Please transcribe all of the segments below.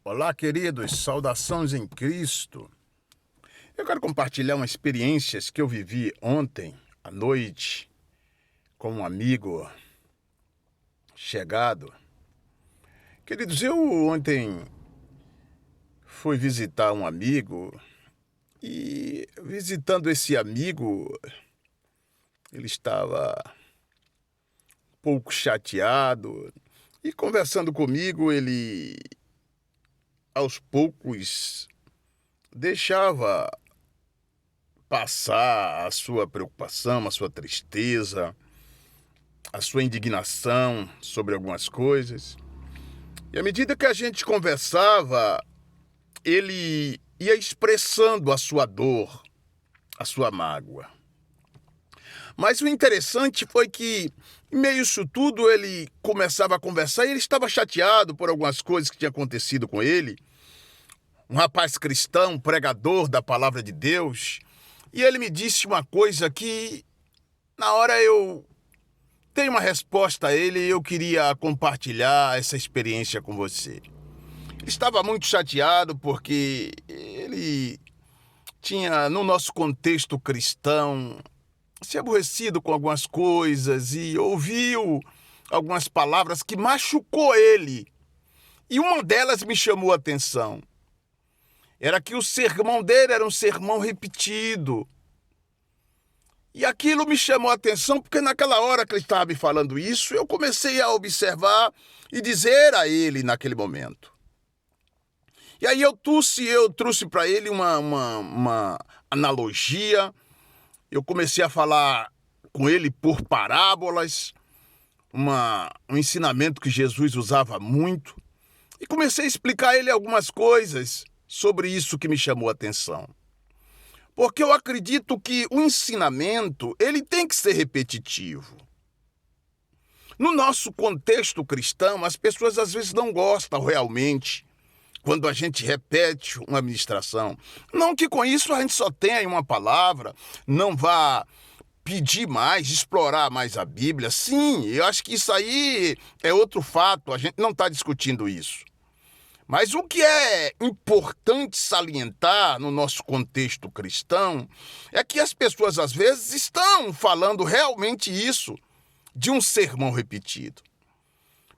Olá, queridos, saudações em Cristo. Eu quero compartilhar umas experiências que eu vivi ontem à noite com um amigo chegado. Queridos, eu ontem fui visitar um amigo e visitando esse amigo, ele estava um pouco chateado e conversando comigo, ele aos poucos deixava passar a sua preocupação, a sua tristeza, a sua indignação sobre algumas coisas. E à medida que a gente conversava, ele ia expressando a sua dor, a sua mágoa. Mas o interessante foi que, em meio a isso tudo, ele começava a conversar e ele estava chateado por algumas coisas que tinham acontecido com ele. Um rapaz cristão, pregador da palavra de Deus, e ele me disse uma coisa que, na hora eu tenho uma resposta a ele e eu queria compartilhar essa experiência com você. Ele estava muito chateado porque ele tinha, no nosso contexto cristão, se aborrecido com algumas coisas e ouviu algumas palavras que machucou ele. E uma delas me chamou a atenção. Era que o sermão dele era um sermão repetido. E aquilo me chamou a atenção porque naquela hora que ele estava me falando isso, eu comecei a observar e dizer a ele naquele momento. E aí eu trouxe para ele uma analogia, eu comecei a falar com ele por parábolas, um ensinamento que Jesus usava muito, e comecei a explicar a ele algumas coisas sobre isso que me chamou a atenção. Porque eu acredito que o ensinamento, ele tem que ser repetitivo. No nosso contexto cristão, as pessoas às vezes não gostam realmente quando a gente repete uma ministração. Não que com isso a gente só tenha uma palavra, não vá pedir mais, explorar mais a Bíblia. Sim, eu acho que isso aí é outro fato, a gente não está discutindo isso. Mas o que é importante salientar no nosso contexto cristão é que as pessoas, às vezes, estão falando realmente isso de um sermão repetido.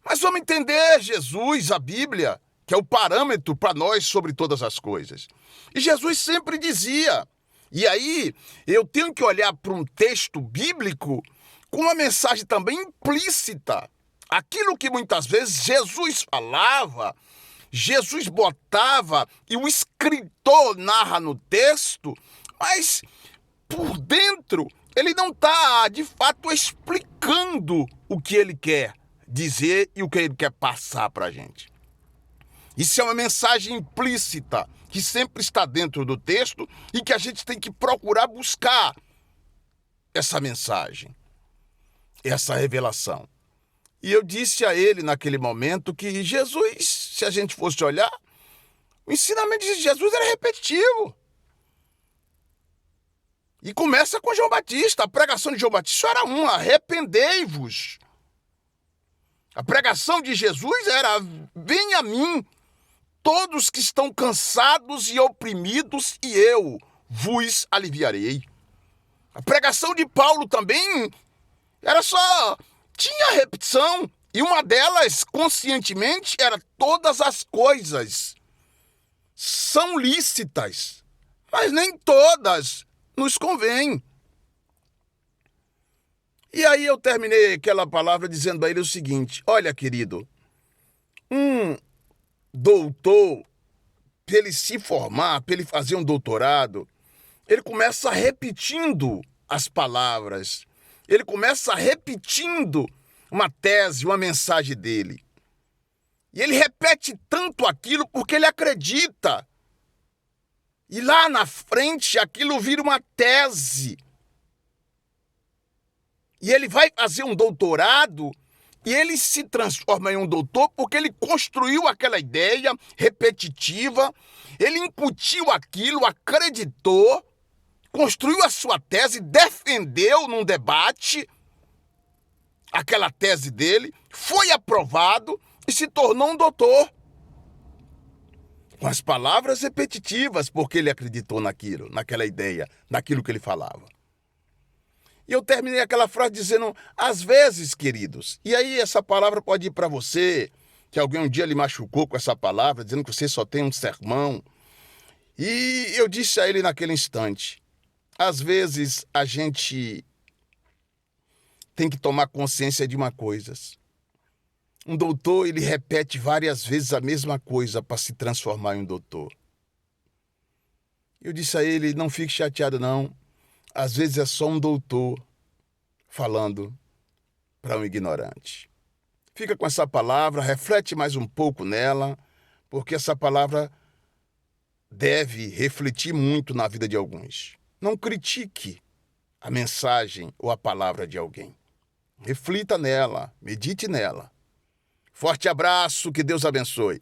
Mas vamos entender Jesus, a Bíblia, que é o parâmetro para nós sobre todas as coisas. E Jesus sempre dizia, e aí eu tenho que olhar para um texto bíblico com uma mensagem também implícita. Aquilo que muitas vezes Jesus falava, Jesus botava e o escritor narra no texto, mas por dentro ele não está, de fato, explicando o que ele quer dizer e o que ele quer passar para a gente. Isso é uma mensagem implícita que sempre está dentro do texto e que a gente tem que procurar buscar essa mensagem, essa revelação. E eu disse a ele naquele momento que Jesus, se a gente fosse olhar, o ensinamento de Jesus era repetitivo. E começa com João Batista. A pregação de João Batista era uma: arrependei-vos. A pregação de Jesus era: venha a mim, todos que estão cansados e oprimidos, e eu vos aliviarei. A pregação de Paulo também era só... tinha repetição, e uma delas, conscientemente, era: todas as coisas são lícitas, mas nem todas nos convêm. E aí eu terminei aquela palavra dizendo a ele o seguinte: olha, querido, um doutor, para ele se formar, para ele fazer um doutorado, ele começa repetindo as palavras, ele começa repetindo uma tese, uma mensagem dele. E ele repete tanto aquilo porque ele acredita. E lá na frente aquilo vira uma tese. E ele vai fazer um doutorado e ele se transforma em um doutor porque ele construiu aquela ideia repetitiva, ele incutiu aquilo, acreditou, construiu a sua tese, defendeu num debate aquela tese dele, foi aprovado e se tornou um doutor. com as palavras repetitivas, porque ele acreditou naquilo, naquela ideia, naquilo que ele falava. E eu terminei aquela frase dizendo, às vezes, queridos, e aí essa palavra pode ir para você, que alguém um dia lhe machucou com essa palavra, dizendo que você só tem um sermão. E eu disse a ele naquele instante, às vezes a gente tem que tomar consciência de uma coisa. Um doutor, ele repete várias vezes a mesma coisa para se transformar em um doutor. Eu disse a ele, não fique chateado não. Às vezes é só um doutor falando para um ignorante. Fica com essa palavra, reflete mais um pouco nela, porque essa palavra deve refletir muito na vida de alguns. Não critique a mensagem ou a palavra de alguém. Reflita nela, medite nela. Forte abraço, que Deus abençoe.